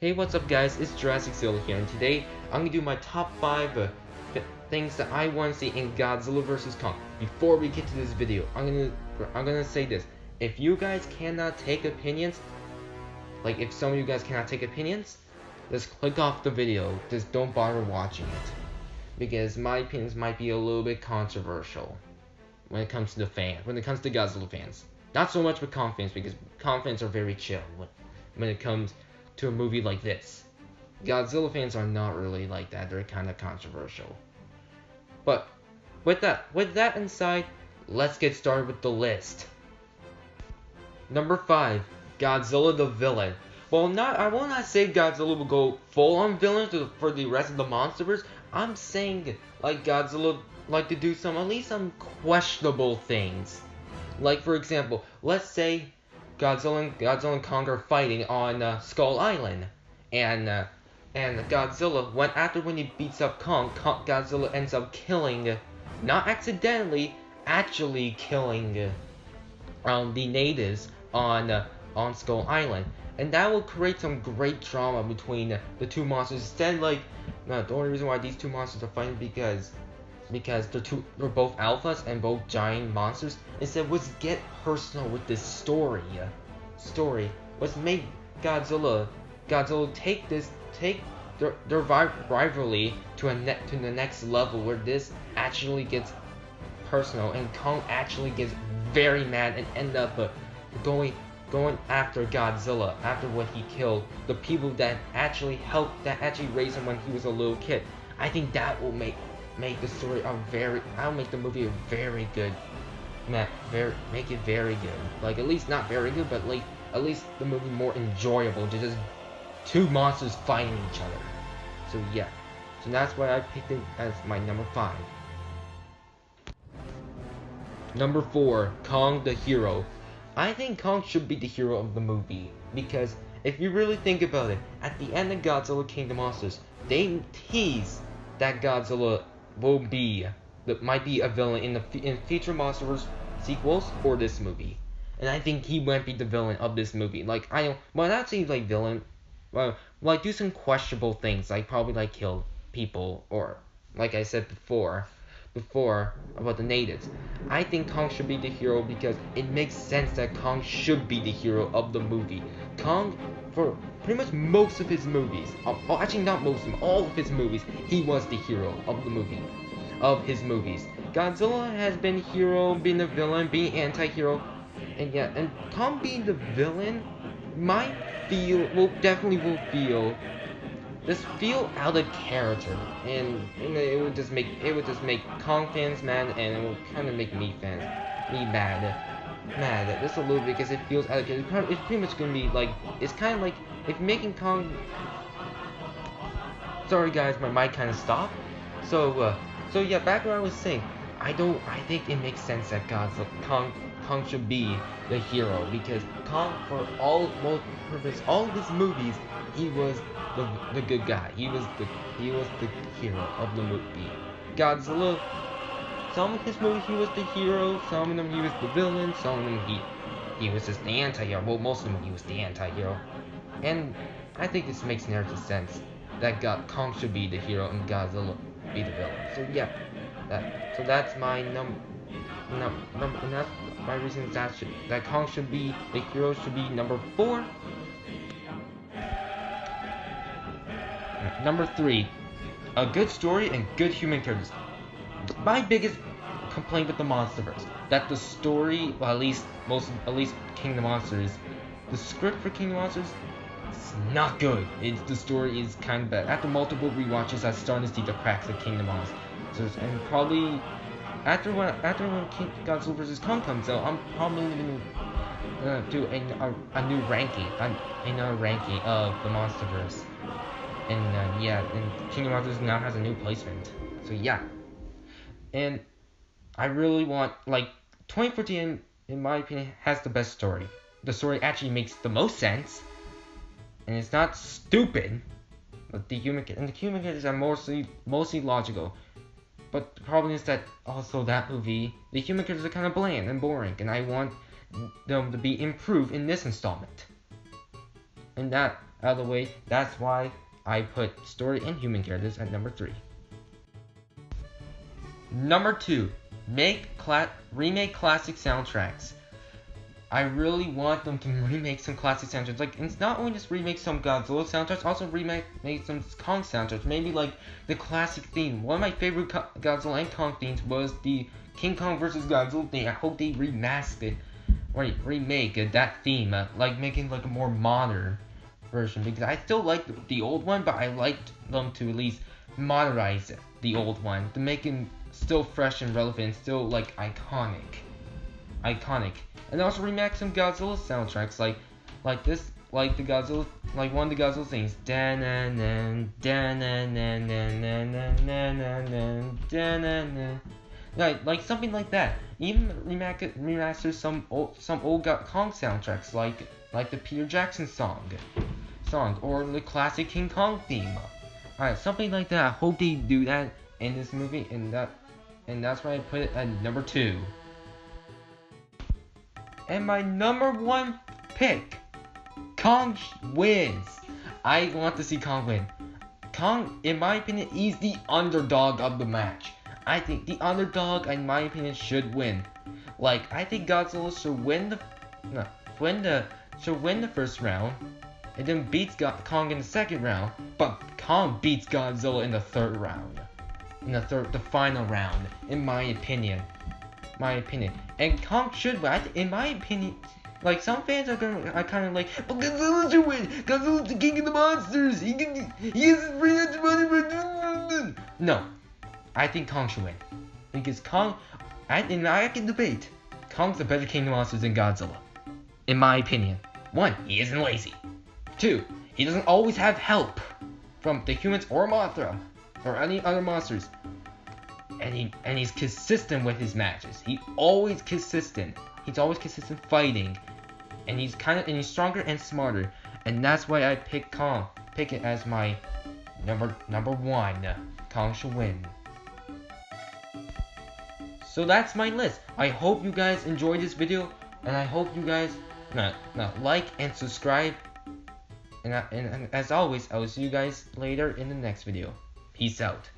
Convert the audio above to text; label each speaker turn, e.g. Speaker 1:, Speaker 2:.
Speaker 1: Hey, what's up guys, it's Jurassic Zilla here, and today I'm gonna do my top 5 things that I want to see in Godzilla vs. Kong. Before we get to this video, I'm gonna say this. If you guys cannot take opinions, like if some of you guys cannot take opinions, just click off the video, just don't bother watching it. Because my opinions might be a little bit controversial when it comes to Godzilla fans. Not so much with Kong fans, because Kong fans are very chill when it comes to a movie like this. Godzilla fans are not really like that. They're kind of controversial. But with that inside, let's get started with the list. Number 5, Godzilla the Villain. Well, I will not say Godzilla will go full on villain for the rest of the monsters. I'm saying like Godzilla like to do at least some questionable things. Like for example, let's say Godzilla and Kong are fighting on Skull Island, and Godzilla, when he beats up Kong, Godzilla ends up killing, not accidentally, actually killing the natives on Skull Island, and that will create some great drama between the two monsters. Instead, like the only reason why these two monsters are fighting because they're both alphas and both giant monsters. Instead, let's get personal with this story. Let's make Godzilla take their rivalry to the next level, where this actually gets personal and Kong actually gets very mad and end up going after Godzilla after what he killed the people that actually raised him when he was a little kid. I think that will make the story I'll make the movie a very good, make it very good. Like at least not very good, but like at least the movie more enjoyable to just two monsters fighting each other. So yeah, so that's why I picked it as my number 5. Number 4, Kong the hero. I think Kong should be the hero of the movie, because if you really think about it, at the end of Godzilla King of the Monsters, they tease that Godzilla might be a villain in future Monsterverse sequels or this movie, and I think he might be the villain of this movie. Like not saying like villain, like do some questionable things, like probably like kill people, or like I said before about the natives. I think Kong should be the hero because it makes sense that Kong should be the hero of the movie. Kong, for pretty much most of his movies, actually not most of them, all of his movies, he was the hero of his movies. Godzilla has been hero, being the villain, being anti-hero, and Kong being the villain definitely will feel out of character, and it would just make Kong fans mad, and it will kind of make me mad just a little bit, because it feels out of character. It's pretty much gonna be like, it's kind of like if making Kong. Sorry guys, my mic kind of stopped. So yeah, back where I was saying, I think it makes sense that Kong should be the hero, because Kong, for all of his movies, he was the good guy. He was the hero of the movie. Godzilla, some of his movies he was the hero, some of them he was the villain, some of them he was just the anti-hero. Well, most of them he was the anti-hero. And I think this makes narrative sense that Kong should be the hero and Godzilla be the villain. So yeah, that's my and that's my reason that Kong should be the hero, should be number 4. Number 3, a good story and good human characters. My biggest complaint with the Monsterverse, that the story, well, at least King of the Monsters, the script for King of the Monsters, it's not good. The story is kind of bad. After multiple rewatches, I'm starting to see the cracks of King of the Monsters, and probably after when Godzilla vs. Kong comes out, I'm probably gonna do a new ranking, another ranking of the Monsterverse. And yeah, and King of Monsters now has a new placement. So yeah, and I really want, like, 2014, in my opinion, has the best story. The story actually makes the most sense, and it's not stupid. But the human characters are mostly logical. But the problem is that also that movie, the human characters are kind of bland and boring, and I want them to be improved in this installment. And out of the way. That's why I put story and human characters at number 3. Number 2, remake classic soundtracks. I really want them to remake some classic soundtracks. Like, it's not only just remake some Godzilla soundtracks, also remake some Kong soundtracks. Maybe like the classic theme. One of my favorite Godzilla and Kong themes was the King Kong vs. Godzilla theme. I hope they remake that theme, like making like a more modern version, because I still like the old one, but I liked them to at least modernize the old one to make it still fresh and relevant, still like iconic. And also remake some Godzilla soundtracks, like this, like the Godzilla, like one of the Godzilla things, like something like that. Even remaster some old Kong soundtracks, like the Peter Jackson song, or the classic King Kong theme. Alright, something like that. I hope they do that in this movie, and that's why I put it at number 2. And my number 1 pick, Kong wins. I want to see Kong win. Kong, in my opinion, is the underdog of the match. I think the underdog, in my opinion, should win. Like, I think Godzilla should win the first round, and then beats Kong in the second round. But Kong beats Godzilla in the third round, the final round, in my opinion. And Kong should win. In my opinion, like, some fans are kind of like, but Godzilla should win. Godzilla's the king of the monsters. He has bring out the money. No, I think Kong should win, because Kong, and I can debate, Kong's a better king of the monsters than Godzilla, in my opinion. 1, he isn't lazy. 2, he doesn't always have help from the humans or Mothra or any other monsters. And he's consistent with his matches. He's always consistent fighting, and he's stronger and smarter. And that's why I pick it as my number 1. Kong should win. So that's my list. I hope you guys enjoyed this video, and I hope you guys like and subscribe. And as always, I will see you guys later in the next video. Peace out.